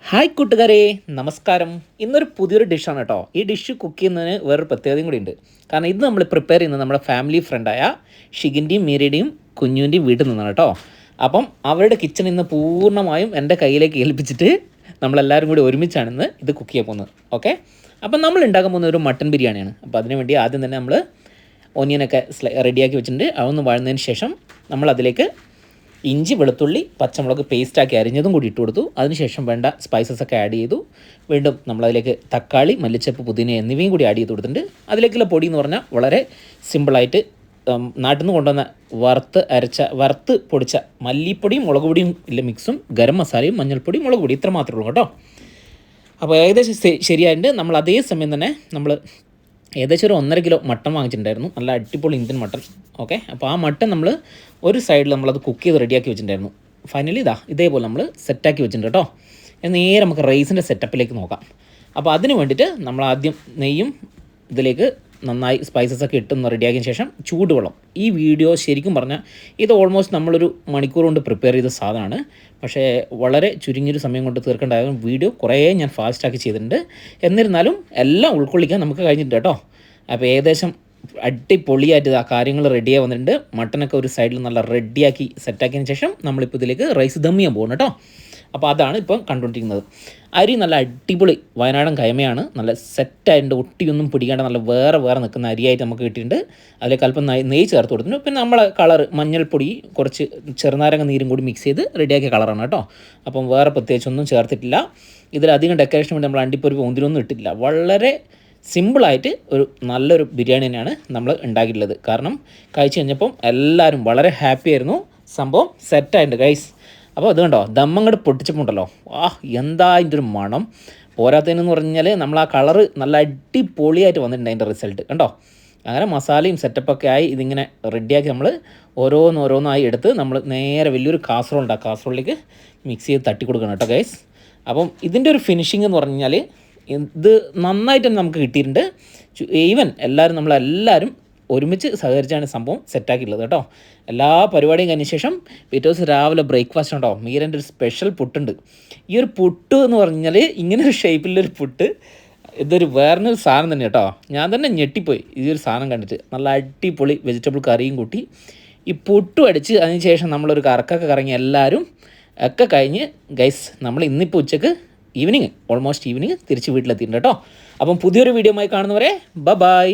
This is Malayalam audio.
ഹായ് കൂട്ടുകാരെ, നമസ്കാരം. ഇന്നൊരു പുതിയൊരു ഡിഷാണ് കേട്ടോ. ഈ ഡിഷ് കുക്ക് ചെയ്യുന്നതിന് വേറൊരു പ്രത്യേകതയും കൂടി ഉണ്ട്. കാരണം ഇത് നമ്മൾ പ്രിപ്പയർ ചെയ്യുന്നത് നമ്മുടെ ഫാമിലി ഫ്രണ്ടായ ഷിഗിൻ്റെയും മീരയുടെയും കുഞ്ഞുവിൻ്റെയും വീട്ടിൽ നിന്നാണ് കേട്ടോ. അപ്പം അവരുടെ കിച്ചൺ ഇന്ന് പൂർണ്ണമായും എൻ്റെ കയ്യിലേക്ക് ഏൽപ്പിച്ചിട്ട് നമ്മളെല്ലാവരും കൂടി ഒരുമിച്ചാണ് ഇന്ന് ഇത് കുക്ക് ചെയ്യാൻ പോകുന്നത്. ഓക്കെ, അപ്പം നമ്മൾ ഉണ്ടാക്കാൻ പോകുന്ന ഒരു മട്ടൻ ബിരിയാണിയാണ്. അപ്പോൾ അതിന് വേണ്ടി ആദ്യം തന്നെ നമ്മൾ ഓനിയനൊക്കെ റെഡിയാക്കി വെച്ചിട്ടുണ്ട്. അതൊന്ന് വഴന്നതിന് ശേഷം നമ്മൾ അതിലേക്ക് ഇഞ്ചി, വെളുത്തുള്ളി, പച്ചമുളക് പേസ്റ്റാക്കി അരിഞ്ഞതും കൂടി ഇട്ട് കൊടുത്തു. അതിനുശേഷം വേണ്ട സ്പൈസസ് ഒക്കെ ആഡ് ചെയ്തു. വീണ്ടും നമ്മളതിലേക്ക് തക്കാളി, മല്ലിച്ചപ്പ്, പുതിന എന്നിവയും കൂടി ആഡ് ചെയ്ത് കൊടുത്തിട്ടുണ്ട്. അതിലേക്കുള്ള പൊടി എന്ന് പറഞ്ഞാൽ വളരെ സിമ്പിളായിട്ട് നാട്ടിൽ നിന്ന് കൊണ്ടുവന്ന വറുത്ത് പൊടിച്ച മല്ലിപ്പൊടിയും മുളക് പൊടിയും ഇല്ല മിക്സും, ഗരം മസാലയും, മഞ്ഞൾപ്പൊടി, മുളക് പൊടി, ഇത്ര മാത്രമേ ഉള്ളൂ കേട്ടോ. അപ്പോൾ ഏകദേശം ശരിയായിട്ട് നമ്മൾ അതേ സമയം തന്നെ നമ്മൾ ഏകദേശം ഒരു 1.5 കിലോ മട്ടൺ വാങ്ങിച്ചിട്ടുണ്ടായിരുന്നു. നല്ല അടിപൊളി ഇന്ത്യൻ മട്ടൺ. ഓക്കെ, അപ്പോൾ ആ മട്ടൺ നമ്മൾ ഒരു സൈഡിൽ നമ്മളത് കുക്ക് ചെയ്ത് റെഡിയാക്കി വെച്ചിട്ടുണ്ടായിരുന്നു. ഫൈനലി ഇതേപോലെ നമ്മൾ സെറ്റാക്കി വെച്ചിട്ടുണ്ട് കേട്ടോ. നേരെ നമുക്ക് റൈസിൻ്റെ സെറ്റപ്പിലേക്ക് നോക്കാം. അപ്പോൾ അതിന് വേണ്ടിയിട്ട് നമ്മൾ ആദ്യം നെയ്യും ഇതിലേക്ക് നന്നായി സ്പൈസസ് ഒക്കെ ഇട്ടൊന്ന് റെഡിയാക്കിയതിന് ശേഷം ചൂടുവെള്ളം. ഈ വീഡിയോ ശരിക്കും പറഞ്ഞാൽ ഇത് ഓൾമോസ്റ്റ് നമ്മളൊരു മണിക്കൂർ കൊണ്ട് പ്രിപ്പയർ ചെയ്ത സാധനമാണ്. പക്ഷേ വളരെ ചുരുങ്ങിയൊരു സമയം കൊണ്ട് തീർക്കേണ്ടതായ വീഡിയോ കുറേ ഞാൻ ഫാസ്റ്റാക്കി ചെയ്തിട്ടുണ്ട്. എന്നിരുന്നാലും എല്ലാം ഉൾക്കൊള്ളിക്കാൻ നമുക്ക് കഴിഞ്ഞിട്ടുണ്ട് കേട്ടോ. അപ്പോൾ ഏകദേശം അടിപൊളിയായിട്ട് ആ കാര്യങ്ങൾ റെഡിയായി വന്നിട്ടുണ്ട്. മട്ടനൊക്കെ ഒരു സൈഡിൽ നല്ല റെഡിയാക്കി സെറ്റാക്കിയതിന് ശേഷം നമ്മളിപ്പോൾ ഇതിലേക്ക് റൈസ് ദം ചെയ്യാൻ പോകുന്നു കേട്ടോ. അപ്പോൾ അതാണ് ഇപ്പം കണ്ടുകൊണ്ടിരിക്കുന്നത്. അരി നല്ല അടിപൊളി വയനാടൻ കൈമയാണ്. നല്ല സെറ്റായിട്ട് ഒട്ടിയൊന്നും പിടിക്കാണ്ട് നല്ല വേറെ നിൽക്കുന്ന അരിയായിട്ട് നമുക്ക് കിട്ടിയിട്ടുണ്ട്. അതിലേക്ക് അല്പം നെയ്യ് ചേർത്ത് കൊടുത്തിട്ടുണ്ട്. പിന്നെ നമ്മളെ കളർ മഞ്ഞൾപ്പൊടി, കുറച്ച് ചെറുനാരങ്ങ നീരും കൂടി മിക്സ് ചെയ്ത് റെഡിയാക്കിയ കളറാണ് കേട്ടോ. അപ്പം വേറെ പ്രത്യേകിച്ചൊന്നും ചേർത്തിട്ടില്ല. ഇതിലധികം ഡെക്കറേഷൻ വേണ്ടി നമ്മൾ അണ്ടിപ്പരിപ്പ് മുന്തിരിയൊന്നും ഇട്ടിട്ടില്ല. വളരെ സിമ്പിളായിട്ട് ഒരു നല്ലൊരു ബിരിയാണി തന്നെയാണ് നമ്മൾ ഉണ്ടാക്കിയിട്ടുള്ളത്. കാരണം കഴിച്ച് കഴിഞ്ഞപ്പം എല്ലാവരും വളരെ ഹാപ്പി ആയിരുന്നു. സംഭവം സെറ്റായിട്ടുണ്ട് ഗൈസ്. അപ്പോൾ അത് കണ്ടോ, ദമ്മങ്ങോട്ട് പൊട്ടിച്ചപ്പോണ്ടല്ലോ, എന്താ അതിൻ്റെ ഒരു മണം. പോരാത്തതിനെന്ന് പറഞ്ഞാൽ നമ്മൾ ആ കളറ് നല്ല അടിപൊളിയായിട്ട് വന്നിട്ടുണ്ട് അതിൻ്റെ റിസൾട്ട് കണ്ടോ. അങ്ങനെ മസാലയും സെറ്റപ്പൊക്കെ ആയി ഇതിങ്ങനെ റെഡിയാക്കി നമ്മൾ ഓരോന്നായി എടുത്ത് നമ്മൾ നേരെ വലിയൊരു കാസറോളുണ്ട്. ആ കാസറോളിലേക്ക് മിക്സ് ചെയ്ത് തട്ടി കൊടുക്കണം കേട്ടോ ഗൈസ്. അപ്പം ഇതിൻ്റെ ഒരു ഫിനിഷിംഗ് എന്ന് പറഞ്ഞാൽ ഇത് നന്നായിട്ട് തന്നെ നമുക്ക് കിട്ടിയിട്ടുണ്ട്. ഈവൻ നമ്മളെല്ലാവരും ഒരുമിച്ച് സഹകരിച്ചാണ് സംഭവം സെറ്റാക്കിയിട്ടുള്ളത് കേട്ടോ. എല്ലാ പരിപാടിയും കഴിഞ്ഞ ശേഷം പിറ്റേ ദിവസം രാവിലെ ബ്രേക്ക്ഫാസ്റ്റ് ഉണ്ടോ, മീരൻ്റെ ഒരു സ്പെഷ്യൽ പുട്ടുണ്ട്. ഈ ഒരു പുട്ട് എന്ന് പറഞ്ഞാൽ ഇങ്ങനെ ഒരു ഷേപ്പിലൊരു പുട്ട്, ഇതൊരു വേറൊരു സാധനം തന്നെ കേട്ടോ. ഞാൻ തന്നെ ഞെട്ടിപ്പോയി ഈ ഒരു സാധനം കണ്ടിട്ട്. നല്ല അടിപൊളി വെജിറ്റബിൾ കറിയും കൂട്ടി ഈ പുട്ടും അടിച്ച് അതിന് ശേഷം നമ്മളൊരു കറക്കൊക്കെ കറങ്ങി എല്ലാവരും ഒക്കെ കഴിഞ്ഞ് ഗൈസ് നമ്മൾ ഇന്നിപ്പോൾ ഉച്ചക്ക് ഓൾമോസ്റ്റ് ഈവനിങ് തിരിച്ച് വീട്ടിലെത്തിയിട്ടുണ്ട് കേട്ടോ. അപ്പം പുതിയൊരു വീഡിയോ ആയി കാണുന്നവരെ ബൈ.